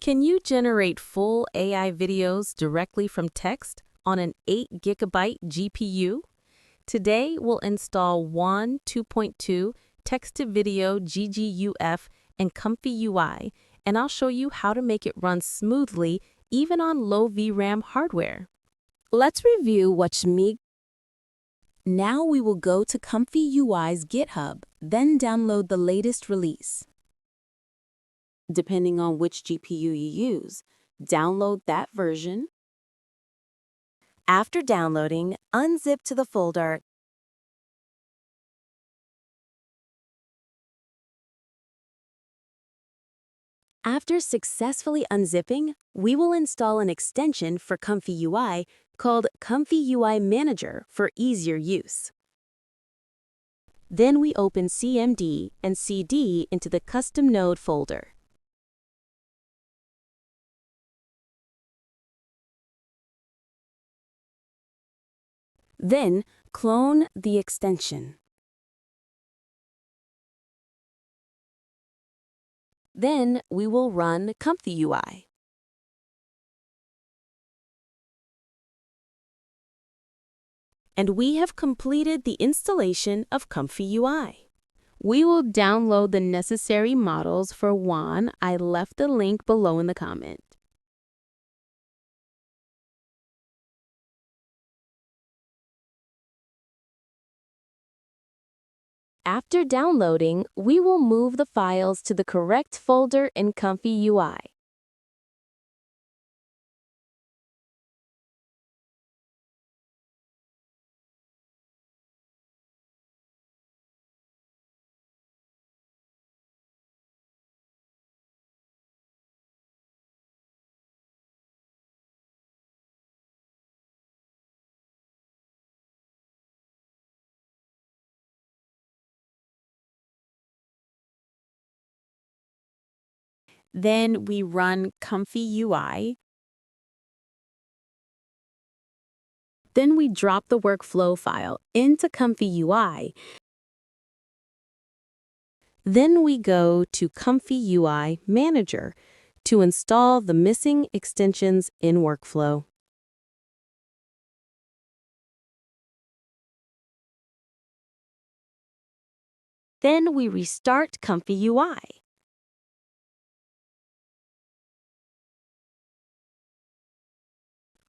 Can you generate full AI videos directly from text on an 8 GB GPU? Today, we'll install WAN 2.2 Text-to-Video GGUF and ComfyUI, and I'll show you how to make it run smoothly even on low VRAM hardware. Let's review what's me. Now we will go to ComfyUI's GitHub, then download the latest release. Depending on which GPU you use, download that version. After downloading, unzip to the folder. After successfully unzipping, we will install an extension for ComfyUI called ComfyUI Manager for easier use. Then we open CMD and CD into the custom node folder. Then clone the extension. Then we will run ComfyUI. And we have completed the installation of ComfyUI. We will download the necessary models for WAN. I left the link below in the comment. After downloading, we will move the files to the correct folder in ComfyUI. Then we run ComfyUI. Then we drop the workflow file into ComfyUI. Then we go to ComfyUI Manager to install the missing extensions in workflow. Then we restart ComfyUI.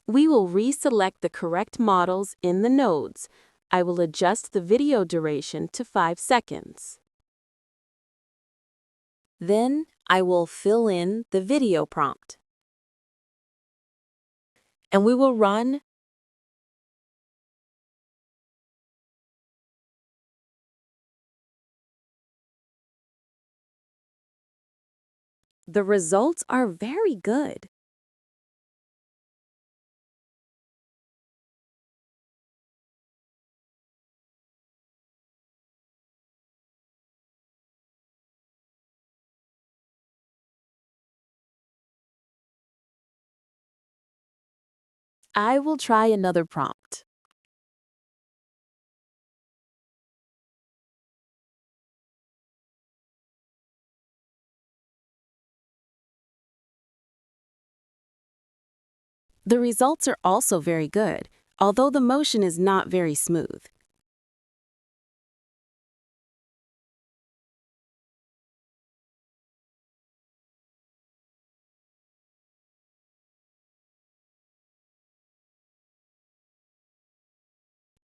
We will reselect the correct models in the nodes. I will adjust the video duration to 5 seconds. Then I will fill in the video prompt. And we will run The results are very good. I will try another prompt. The results are also very good, although the motion is not very smooth.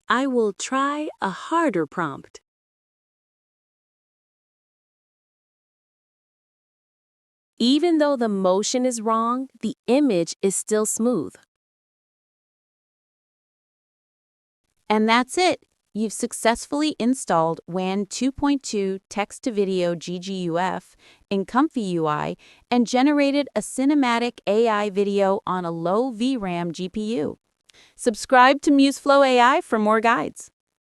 I will try a harder prompt. Even though the motion is wrong, the image is still smooth. And that's it. You've successfully installed WAN 2.2 Text-to-Video GGUF in ComfyUI and generated a cinematic AI video on a low VRAM GPU. Subscribe to MuseFlow AI for more guides.